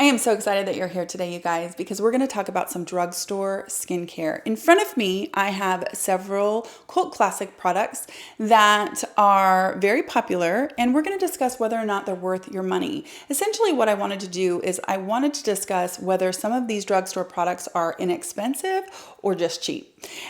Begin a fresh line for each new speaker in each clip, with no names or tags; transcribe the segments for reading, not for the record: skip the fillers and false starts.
I am so excited that you're here today, you guys, because we're going to talk about some drugstore skincare. In front of me, I have several cult classic products that are very popular, and we're going to discuss whether or not they're worth your money. Essentially, what I wanted to do is I wanted to discuss whether some of these drugstore products are inexpensive or just cheap.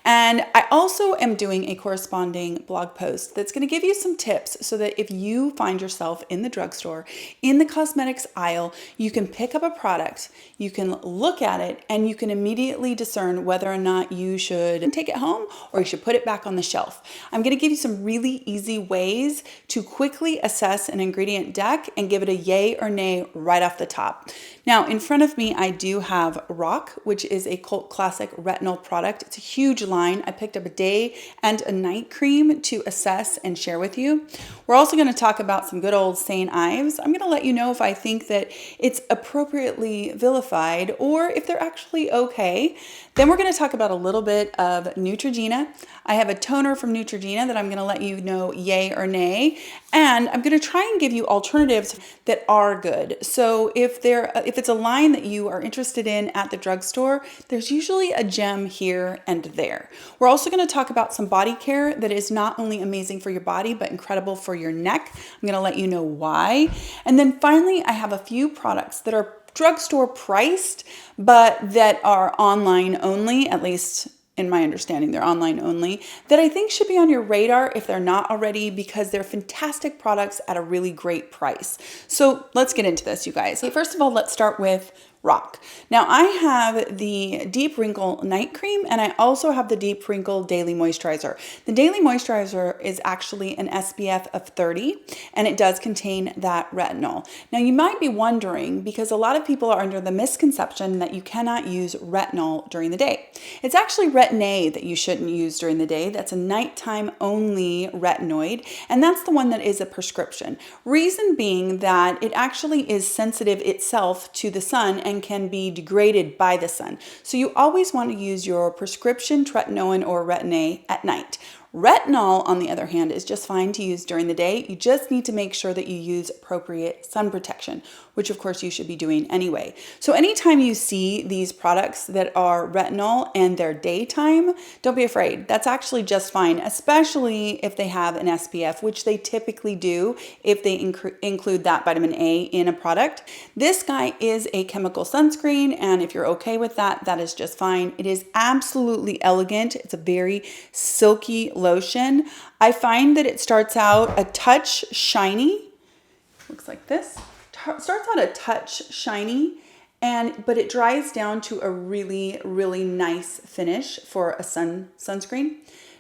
And I also am doing a corresponding blog post that's going to give you some tips so that if you find yourself in the drugstore, in the cosmetics aisle, you can pick up a product, you can look at it, and you can immediately discern whether or not you should take it home or you should put it back on the shelf. I'm going to give you some really easy ways to quickly assess an ingredient deck and give it a yay or nay right off the top. Now, in front of me, I do have Rock, which is a cult classic retinol product. It's a huge line. I picked up a day and a night cream to assess and share with you. We're also going to talk about some good old St. Ives. I'm going to let you know if I think that it's appropriately vilified or if they're actually okay. Then we're going to talk about a little bit of Neutrogena. I have a toner from Neutrogena that I'm going to let you know yay or nay. And I'm going to try and give you alternatives that are good. So if it's a line that you are interested in at the drugstore, there's usually a gem here and there. We're also going to talk about some body care that is not only amazing for your body, but incredible for your neck. I'm going to let you know why. And then finally, I have a few products that are drugstore priced, but that are online only, at least in my understanding, they're online only, that I think should be on your radar if they're not already, because they're fantastic products at a really great price. So let's get into this, you guys. Okay, first of all, let's start with Rock. Now I have the Deep Wrinkle Night Cream and I also have the Deep Wrinkle Daily Moisturizer. The Daily Moisturizer is actually an SPF of 30 and it does contain that retinol. Now you might be wondering, because a lot of people are under the misconception that you cannot use retinol during the day. It's actually Retin A that you shouldn't use during the day. That's a nighttime only retinoid, and that's the one that is a prescription. Reason being that it actually is sensitive itself to the sun and can be degraded by the sun. So you always want to use your prescription tretinoin or Retin A at night. Retinol, on the other hand, is just fine to use during the day. You just need to make sure that you use appropriate sun protection, which of course you should be doing anyway. So anytime you see these products that are retinol and they're daytime, don't be afraid. That's actually just fine, especially if they have an SPF, which they typically do if they include that vitamin A in a product. This guy is a chemical sunscreen, and if you're okay with that, that is just fine. It is absolutely elegant. It's a very silky lotion. I find that it starts out a touch shiny. Looks like this. Starts out a touch shiny, but it dries down to a really, really nice finish for a sunscreen.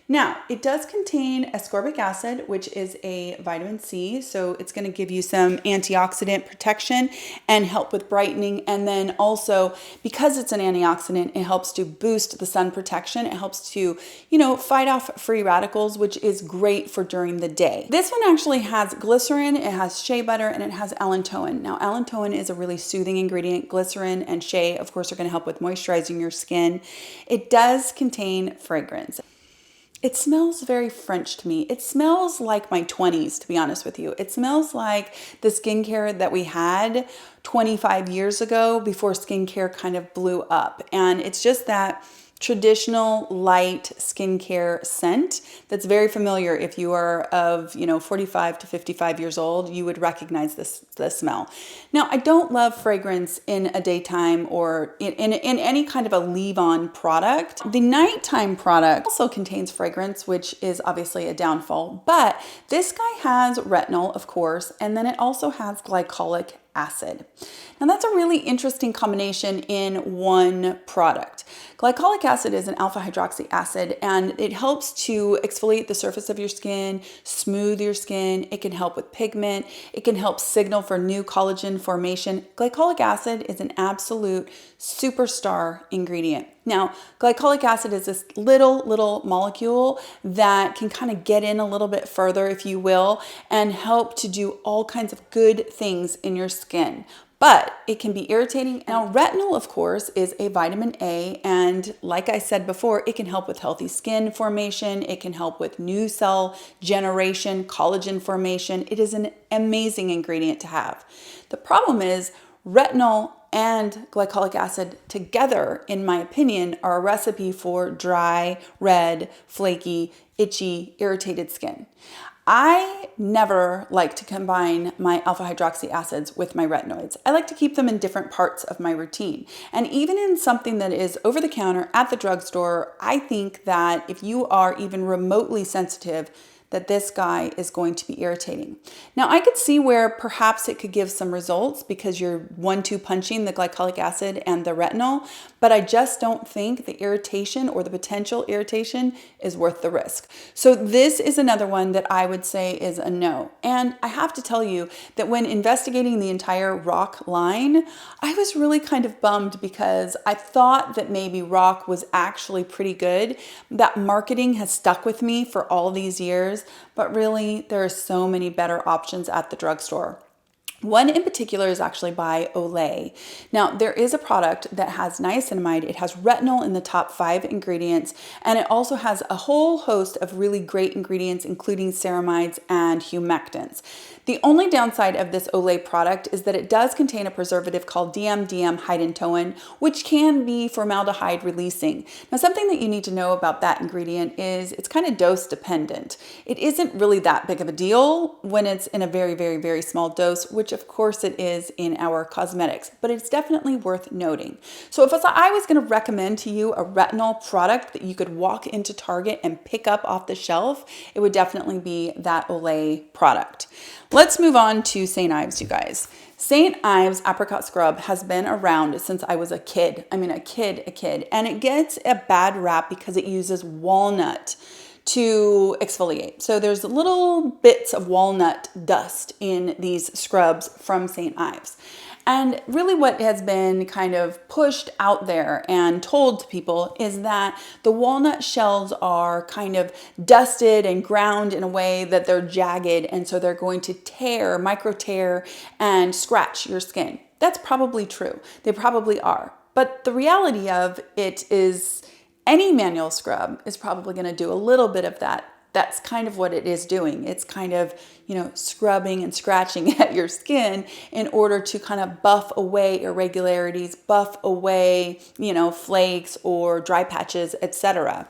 Now, it does contain ascorbic acid, which is a vitamin C, so it's going to give you some antioxidant protection and help with brightening. And then also, because it's an antioxidant, it helps to boost the sun protection. It helps to, fight off free radicals, which is great for during the day. This one actually has glycerin, it has shea butter, and it has allantoin. Now, allantoin is a really soothing ingredient. Glycerin and shea, of course, are going to help with moisturizing your skin. It does contain fragrance. It smells very French to me. It smells like my 20s, to be honest with you. It smells like the skincare that we had 25 years ago before skincare kind of blew up. And it's just that traditional light skincare scent that's very familiar. If you are of 45 to 55 years old, you would recognize this smell. Now, I don't love fragrance in a daytime or in any kind of a leave-on product. The nighttime product also contains fragrance, which is obviously a downfall, but this guy has retinol, of course, and then it also has glycolic acid. Now that's a really interesting combination in one product. Glycolic acid is an alpha hydroxy acid, and it helps to exfoliate the surface of your skin, smooth your skin. It can help with pigment. It can help signal for new collagen formation. Glycolic acid is an absolute superstar ingredient. Now, glycolic acid is this little molecule that can kind of get in a little bit further, if you will, and help to do all kinds of good things in your skin. But it can be irritating. Now, retinol, of course, is a vitamin A, and like I said before, it can help with healthy skin formation. It can help with new cell generation, collagen formation. It is an amazing ingredient to have. The problem is retinol and glycolic acid together, in my opinion, are a recipe for dry, red, flaky, itchy, irritated skin. I never like to combine my alpha hydroxy acids with my retinoids. I like to keep them in different parts of my routine. And even in something that is over the counter at the drugstore, I think that if you are even remotely sensitive, that this guy is going to be irritating. Now, I could see where perhaps it could give some results because you're 1-2 punching the glycolic acid and the retinol, but I just don't think the irritation or the potential irritation is worth the risk. So this is another one that I would say is a no. And I have to tell you that when investigating the entire RoC line, I was really kind of bummed because I thought that maybe RoC was actually pretty good. That marketing has stuck with me for all these years. But really, there are so many better options at the drugstore. One in particular is actually by Olay. Now, there is a product that has niacinamide. It has retinol in the top 5 ingredients, and it also has a whole host of really great ingredients, including ceramides and humectants. The only downside of this Olay product is that it does contain a preservative called diamhydantoin, which can be formaldehyde releasing. Now, something that you need to know about that ingredient is it's kind of dose dependent. It isn't really that big of a deal when it's in a very, very, very small dose, which of course it is in our cosmetics, but it's definitely worth noting. So if I was going to recommend to you a retinol product that you could walk into Target and pick up off the shelf, it would definitely be that Olay product. Let's move on to St. Ives, you guys. St. Ives Apricot Scrub has been around since I was a kid. I mean, a kid. And it gets a bad rap because it uses walnut to exfoliate. So there's little bits of walnut dust in these scrubs from St. Ives. And really what has been kind of pushed out there and told to people is that the walnut shells are kind of dusted and ground in a way that they're jagged, and so they're going to tear, micro tear, and scratch your skin. That's probably true. They probably are. But the reality of it is any manual scrub is probably going to do a little bit of that. That's kind of what it is doing. It's kind of, scrubbing and scratching at your skin in order to kind of buff away irregularities, buff away, flakes or dry patches, etc.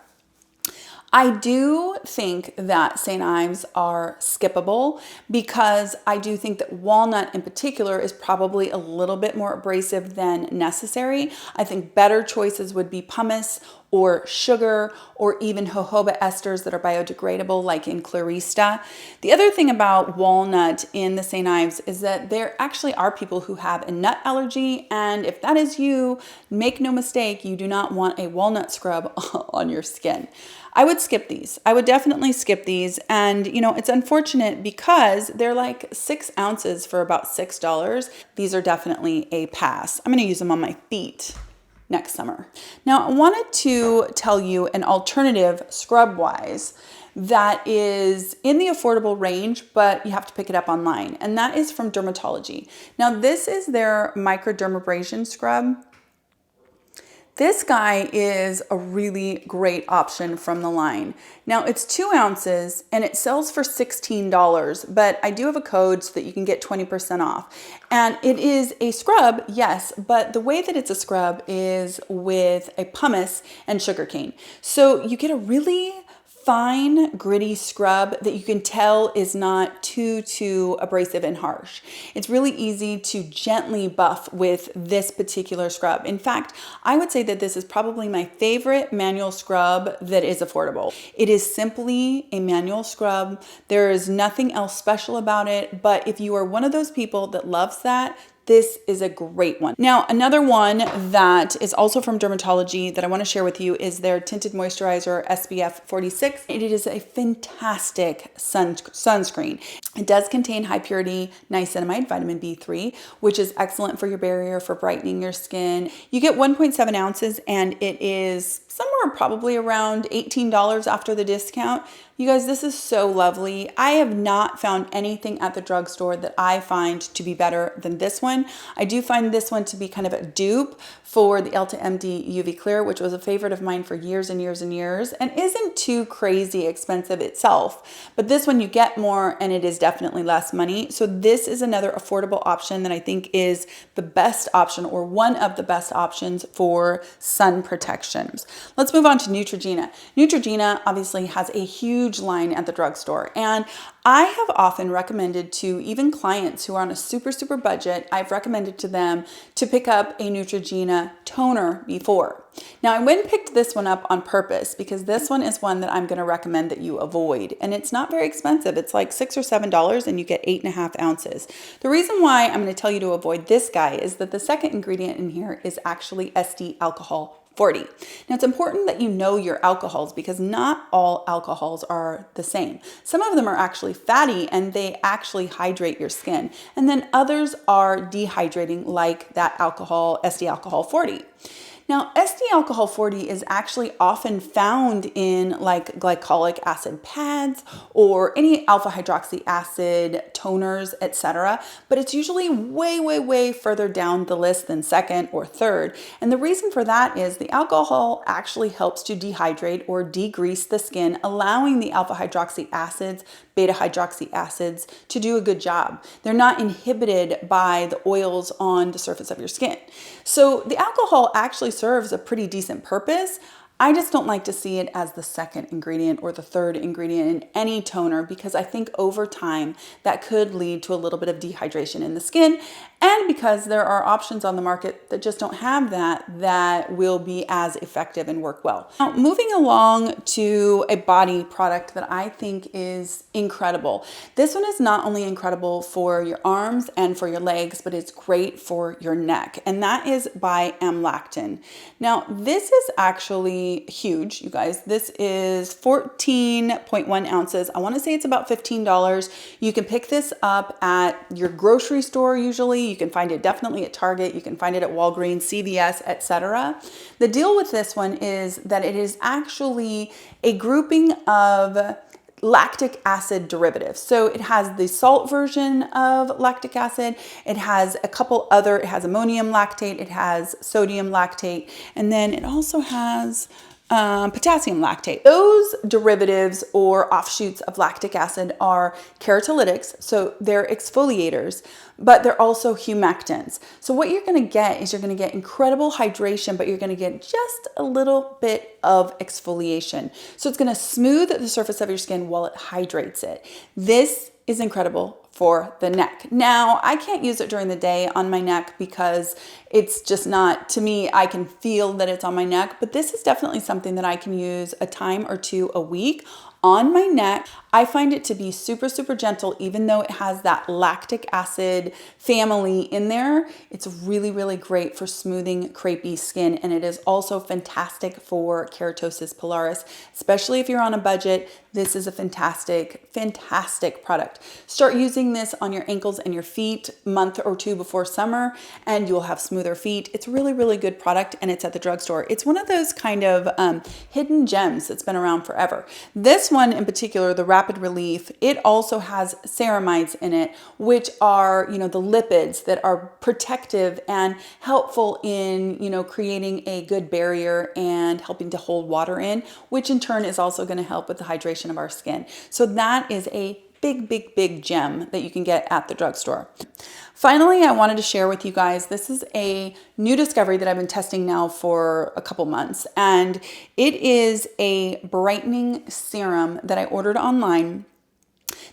I do think that St. Ives are skippable because I do think that walnut in particular is probably a little bit more abrasive than necessary. I think better choices would be pumice or sugar or even jojoba esters that are biodegradable like in Clarista. The other thing about walnut in the St. Ives is that there actually are people who have a nut allergy, and if that is you, make no mistake, you do not want a walnut scrub on your skin. I would skip these. I would definitely skip these. And, it's unfortunate because they're like 6 ounces for about $6. These are definitely a pass. I'm going to use them on my feet next summer. Now, I wanted to tell you an alternative scrub-wise that is in the affordable range, but you have to pick it up online. And that is from Drmtlgy. Now, this is their microdermabrasion scrub. This guy is a really great option from the line. Now it's 2 ounces and it sells for $16, but I do have a code so that you can get 20% off. And it is a scrub, yes, but the way that it's a scrub is with a pumice and sugarcane. So you get a really fine, gritty scrub that you can tell is not too abrasive and harsh. It's really easy to gently buff with this particular scrub. In fact, I would say that this is probably my favorite manual scrub that is affordable. It is simply a manual scrub. There is nothing else special about it, but if you are one of those people that loves that, this is a great one. Now, another one that is also from Drmtlgy that I want to share with you is their Tinted Moisturizer SPF 46. It is a fantastic sunscreen. It does contain high purity niacinamide, vitamin B3, which is excellent for your barrier, for brightening your skin. You get 1.7 ounces and it is somewhere probably around $18 after the discount. You guys, this is so lovely. I have not found anything at the drugstore that I find to be better than this one. I do find this one to be kind of a dupe for the Ulta UV Clear, which was a favorite of mine for years and years and years, and isn't too crazy expensive itself. But this one you get more, and it is definitely less money. So this is another affordable option that I think is the best option, or one of the best options for sun protection. Let's move on to Neutrogena. Neutrogena obviously has a huge line at the drugstore, and I have often recommended to even clients who are on a super budget, I've recommended to them to pick up a Neutrogena toner before. Now, I went and picked this one up on purpose because this one is one that I'm going to recommend that you avoid. And it's not very expensive. It's like $6 or $7 and you get 8.5 ounces. The reason why I'm going to tell you to avoid this guy is that the second ingredient in here is actually SD alcohol 40. Now, it's important that you know your alcohols because not all alcohols are the same. Some of them are actually fatty and they actually hydrate your skin. And then others are dehydrating, like that alcohol, SD alcohol 40. Now, SD alcohol 40 is actually often found in like glycolic acid pads or any alpha hydroxy acid toners, etc. But it's usually way further down the list than second or third. And the reason for that is the alcohol actually helps to dehydrate or degrease the skin, allowing the alpha hydroxy acids, beta hydroxy acids to do a good job. They're not inhibited by the oils on the surface of your skin. So the alcohol actually serves a pretty decent purpose. I just don't like to see it as the second ingredient or the third ingredient in any toner because I think over time that could lead to a little bit of dehydration in the skin, and because there are options on the market that just don't have that will be as effective and work well. Now, moving along to a body product that I think is incredible. This one is not only incredible for your arms and for your legs, but it's great for your neck, and that is by Amlactin. Now, this is actually huge, you guys. This is 14.1 ounces. I want to say it's about $15. You can pick this up at your grocery store usually. You can find it definitely at Target. You can find it at Walgreens, CVS, etc. The deal with this one is that it is actually a grouping of lactic acid derivatives. So it has the salt version of lactic acid. It has a couple other, it has ammonium lactate, it has sodium lactate, and then it also has potassium lactate. Those derivatives or offshoots of lactic acid are keratolytics, so they're exfoliators, but they're also humectants. So what you're going to get is you're going to get incredible hydration, but you're going to get just a little bit of exfoliation. So it's going to smooth the surface of your skin while it hydrates it. This is incredible for the neck. Now, I can't use it during the day on my neck because it's just not, to me, I can feel that it's on my neck, but this is definitely something that I can use a time or two a week on my neck. I find it to be super gentle, even though it has that lactic acid family in there. It's really great for smoothing crepey skin, and it is also fantastic for keratosis pilaris, especially if you're on a budget. This is a fantastic product. Start using this on your ankles and your feet a month or two before summer, and you'll have smoother feet. It's a really good product, and it's at the drugstore. It's one of those kind of hidden gems that's been around forever. This one in particular, the Rapid Relief, it also has ceramides in it, which are, the lipids that are protective and helpful in, creating a good barrier and helping to hold water in, which in turn is also going to help with the hydration of our skin. So that is a big gem that you can get at the drugstore. Finally, I wanted to share with you guys, this is a new discovery that I've been testing now for a couple months, and it is a brightening serum that I ordered online.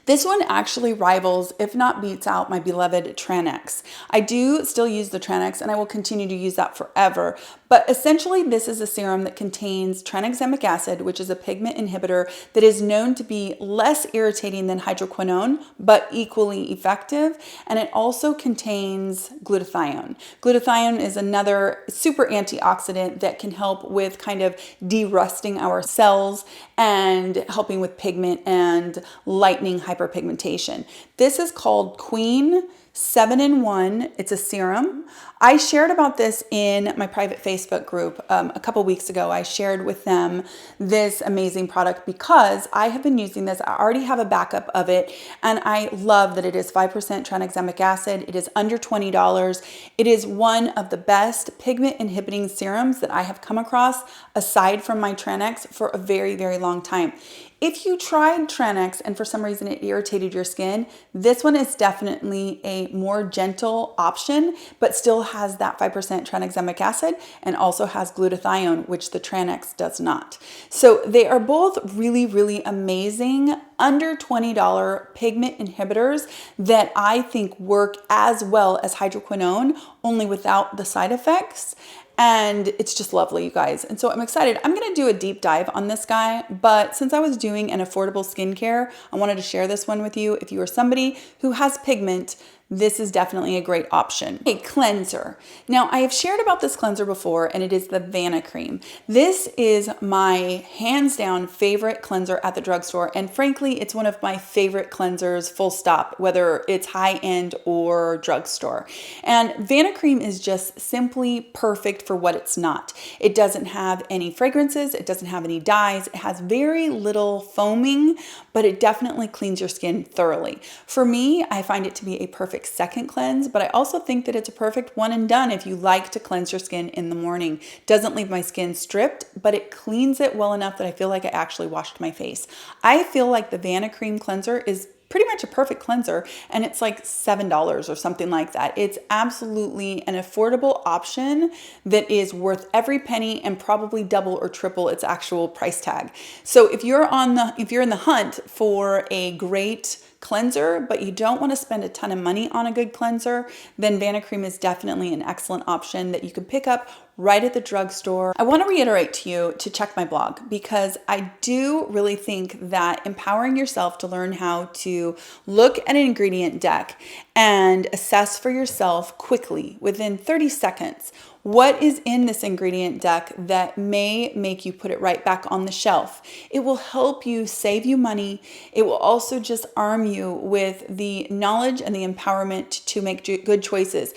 This one actually rivals, if not beats out, my beloved Tranex. I do still use the Tranex, and I will continue to use that forever. But essentially, this is a serum that contains tranexamic acid, which is a pigment inhibitor that is known to be less irritating than hydroquinone, but equally effective. And it also contains glutathione. Glutathione is another super antioxidant that can help with kind of de-rusting our cells and helping with pigment and lightening hyperpigmentation. This is called Queen 7-in-1. It's a serum. I shared about this in my private Facebook group a couple weeks ago. I shared with them this amazing product because I have been using this. I already have a backup of it, and I love that it is 5% tranexamic acid. It is under $20. It is one of the best pigment inhibiting serums that I have come across aside from my Tranex for a very, very long time. If you tried Tranex and for some reason it irritated your skin, this one is definitely a more gentle option, but still has that 5% tranexamic acid and also has glutathione, which the Tranex does not. So they are both really, really amazing under $20 pigment inhibitors that I think work as well as hydroquinone, only without the side effects. And it's just lovely, you guys. And so I'm excited. I'm going to do a deep dive on this guy, but since I was doing an affordable skincare, I wanted to share this one with you. If you are somebody who has pigment, this is definitely a great option. A cleanser. Now, I have shared about this cleanser before, and it is the Vanicream. This is my hands down favorite cleanser at the drugstore, and frankly, it's one of my favorite cleansers, full stop, whether it's high end or drugstore. And Vanicream is just simply perfect for what it's not. It doesn't have any fragrances, it doesn't have any dyes, it has very little foaming, but it definitely cleans your skin thoroughly. For me, I find it to be a perfect second cleanse, but I also think that it's a perfect one and done if you like to cleanse your skin in the morning. Doesn't leave my skin stripped, but it cleans it well enough that I feel like I actually washed my face. I feel like the Vanicream cleanser is pretty much a perfect cleanser, and it's like $7 or something like that. It's absolutely an affordable option that is worth every penny and probably double or triple its actual price tag. So if you're in the hunt for a great cleanser, but you don't want to spend a ton of money on a good cleanser, then Vanicream is definitely an excellent option that you can pick up right at the drugstore. I want to reiterate to you to check my blog because I do really think that empowering yourself to learn how to look at an ingredient deck and assess for yourself quickly within 30 seconds what is in this ingredient deck that may make you put it right back on the shelf. It will help you save you money. It will also just arm you with the knowledge and the empowerment to make good choices.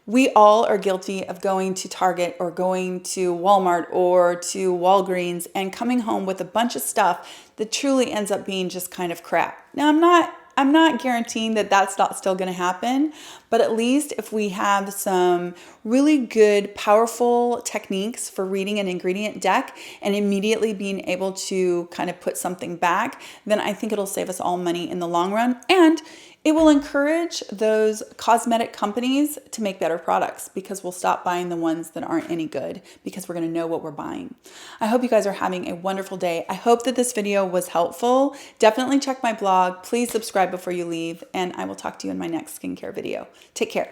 We all are guilty of going to Target or going to Walmart or to Walgreens and coming home with a bunch of stuff that truly ends up being just kind of crap. Now, I'm not guaranteeing that that's not still going to happen, but at least if we have some really good, powerful techniques for reading an ingredient deck and immediately being able to kind of put something back, then I think it'll save us all money in the long run. And it will encourage those cosmetic companies to make better products because we'll stop buying the ones that aren't any good because we're going to know what we're buying. I hope you guys are having a wonderful day. I hope that this video was helpful. Definitely check my blog. Please subscribe before you leave, and I will talk to you in my next skincare video. Take care.